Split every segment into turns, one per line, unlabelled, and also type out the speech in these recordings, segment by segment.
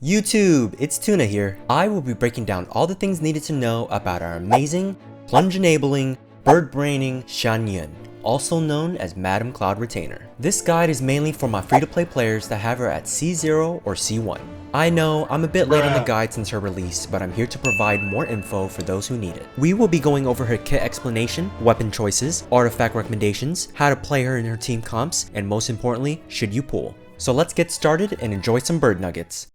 YouTube, it's Tuna here. I will be breaking down all the things needed to know about our amazing, plunge-enabling, bird-braining Xianyun, also known as Madam Cloud Retainer. This guide is mainly for my free-to-play players that have her at C0 or C1. I know, I'm a bit late on the guide since her release, but I'm here to provide more info for those who need it. We will be going over her kit explanation, weapon choices, artifact recommendations, how to play her in her team comps, and most importantly, should you pull. So let's get started and enjoy some bird nuggets.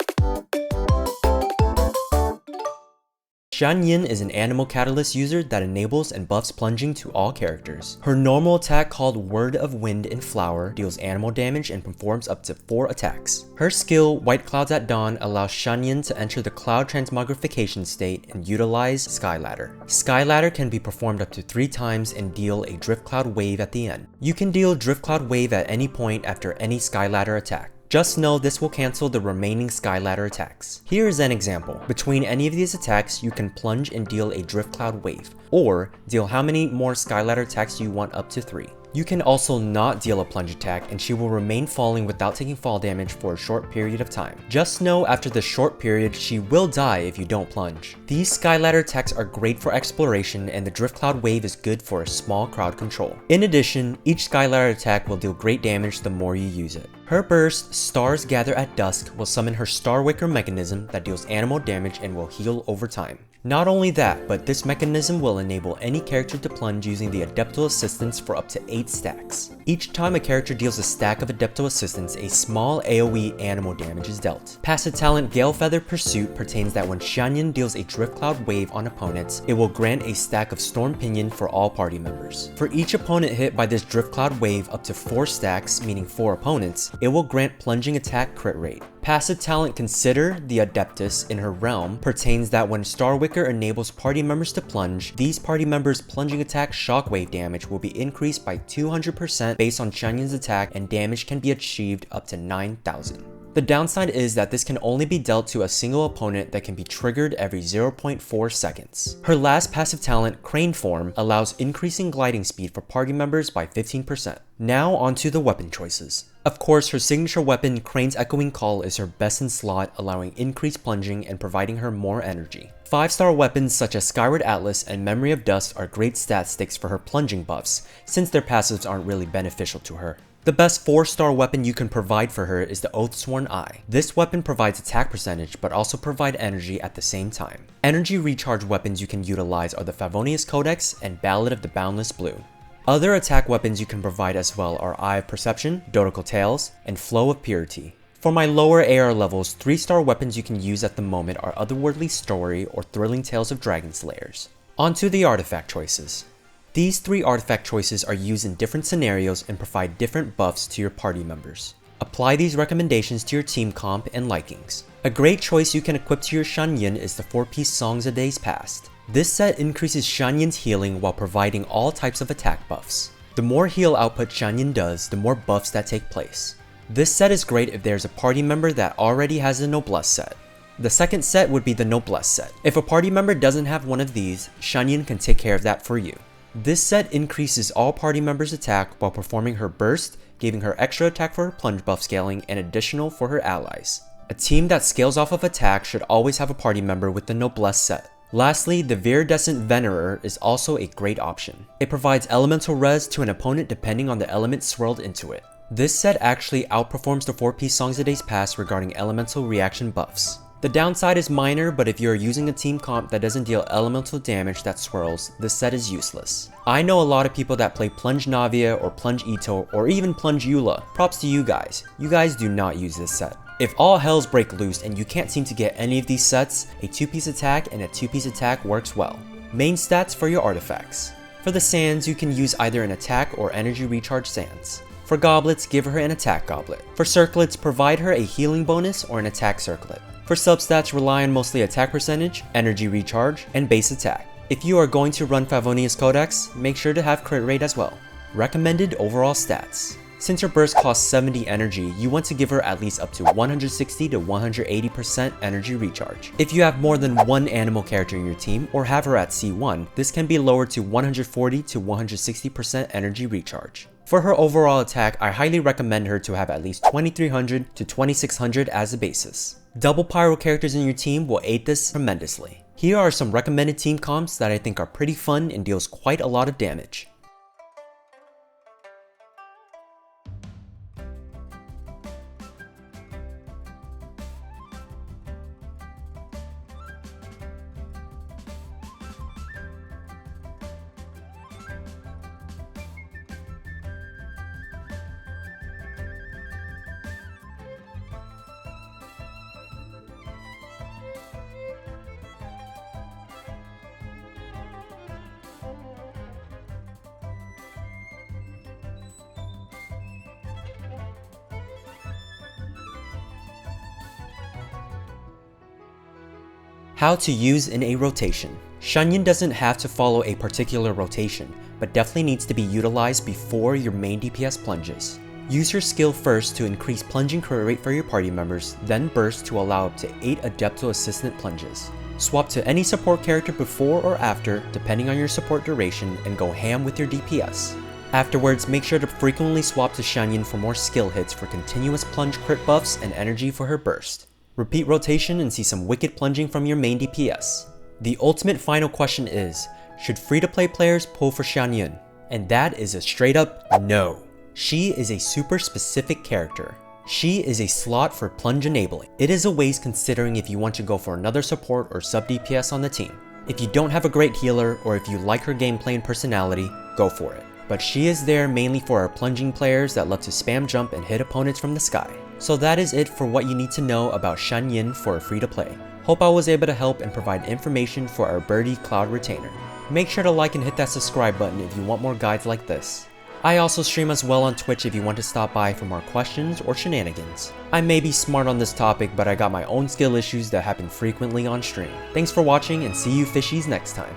Xianyun is an Anemo Catalyst user that enables and buffs plunging to all characters. Her normal attack called Word of Wind and Flower deals Anemo damage and performs up to 4 attacks. Her skill, White Clouds at Dawn, allows Xianyun to enter the cloud transmogrification state and utilize Sky Ladder. Sky Ladder can be performed up to 3 times and deal a Drift Cloud Wave at the end. You can deal Drift Cloud Wave at any point after any Sky Ladder attack. Just know this will cancel the remaining Sky Ladder attacks. Here is an example. Between any of these attacks, you can plunge and deal a Drift Cloud Wave, or deal how many more Sky Ladder attacks you want, up to 3. You can also not deal a plunge attack and she will remain falling without taking fall damage for a short period of time. Just know after the short period, she will die if you don't plunge. These Sky Ladder attacks are great for exploration and the Drift Cloud Wave is good for a small crowd control. In addition, each Sky Ladder attack will deal great damage the more you use it. Her burst, Stars Gather at Dusk, will summon her Star Wicker mechanism that deals Anemo damage and will heal over time. Not only that, but this mechanism will enable any character to plunge using the Adeptal Assistance for up to 8 stacks. Each time a character deals a stack of Adeptal Assistance, a small AoE Anemo damage is dealt. Passive talent Gale Feather Pursuit pertains that when Xianyun deals a Drift Cloud Wave on opponents, it will grant a stack of Storm Pinion for all party members. For each opponent hit by this Drift Cloud Wave up to 4 stacks, meaning 4 opponents, it will grant plunging attack crit rate. Passive talent Consider the Adeptus in her realm pertains that when Star Wicker enables party members to plunge, these party members' plunging attack shockwave damage will be increased by 200% based on Xianyun's attack, and damage can be achieved up to 9,000. The downside is that this can only be dealt to a single opponent that can be triggered every 0.4 seconds. Her last passive talent, Crane Form, allows increasing gliding speed for party members by 15%. Now onto the weapon choices. Of course, her signature weapon, Crane's Echoing Call, is her best in slot, allowing increased plunging and providing her more energy. 5-star weapons such as Skyward Atlas and Memory of Dust are great stat sticks for her plunging buffs, since their passives aren't really beneficial to her. The best 4-star weapon you can provide for her is the Oathsworn Eye. This weapon provides attack percentage but also provide energy at the same time. Energy recharge weapons you can utilize are the Favonius Codex and Ballad of the Boundless Blue. Other attack weapons you can provide as well are Eye of Perception, Dodical Tails, and Flow of Purity. For my lower AR levels, 3-star weapons you can use at the moment are Otherworldly Story or Thrilling Tales of Dragon Slayers. Onto the artifact choices. These 3 artifact choices are used in different scenarios and provide different buffs to your party members. Apply these recommendations to your team comp and likings. A great choice you can equip to your Xianyun is the 4-piece Songs of Days Past. This set increases Xianyun's healing while providing all types of attack buffs. The more heal output Xianyun does, the more buffs that take place. This set is great if there's a party member that already has the Noblesse set. The second set would be the Noblesse set. If a party member doesn't have one of these, Xianyun can take care of that for you. This set increases all party members' attack while performing her burst, giving her extra attack for her plunge buff scaling and additional for her allies. A team that scales off of attack should always have a party member with the Noblesse set. Lastly, the Viridescent Venerer is also a great option. It provides elemental res to an opponent depending on the element swirled into it. This set actually outperforms the 4-piece Songs of Days Past regarding elemental reaction buffs. The downside is minor, but if you are using a team comp that doesn't deal elemental damage that swirls, this set is useless. I know a lot of people that play Plunge Navia or Plunge Ito or even Plunge Eula. Props to you guys. You guys do not use this set. If all hells break loose and you can't seem to get any of these sets, a 2-piece attack and a 2-piece attack works well. Main stats for your artifacts. For the sands, you can use either an attack or energy recharge sands. For goblets, give her an attack goblet. For circlets, provide her a healing bonus or an attack circlet. For substats, rely on mostly attack percentage, energy recharge, and base attack. If you are going to run Favonius Codex, make sure to have crit rate as well. Recommended overall stats. Since her burst costs 70 energy, you want to give her at least up to 160 to 180% energy recharge. If you have more than one Anemo character in your team or have her at C1, this can be lowered to 140 to 160% energy recharge. For her overall attack, I highly recommend her to have at least 2300 to 2600 as a basis. Double pyro characters in your team will aid this tremendously. Here are some recommended team comps that I think are pretty fun and deals quite a lot of damage. How to use in a rotation. Xianyun doesn't have to follow a particular rotation, but definitely needs to be utilized before your main DPS plunges. Use her skill first to increase plunging crit rate for your party members, then burst to allow up to 8 Adepto Assistant plunges. Swap to any support character before or after, depending on your support duration, and go ham with your DPS. Afterwards, make sure to frequently swap to Xianyun for more skill hits for continuous plunge crit buffs and energy for her burst. Repeat rotation and see some wicked plunging from your main DPS. The ultimate final question is, should free-to-play players pull for Xianyun? And that is a straight up no. She is a super specific character. She is a slot for plunge enabling. It is a waste considering if you want to go for another support or sub DPS on the team. If you don't have a great healer or if you like her gameplay and personality, go for it. But she is there mainly for our plunging players that love to spam jump and hit opponents from the sky. So that is it for what you need to know about Xianyun for a free-to-play. Hope I was able to help and provide information for our Birdie Cloud Retainer. Make sure to like and hit that subscribe button if you want more guides like this. I also stream as well on Twitch if you want to stop by for more questions or shenanigans. I may be smart on this topic, but I got my own skill issues that happen frequently on stream. Thanks for watching and see you fishies next time.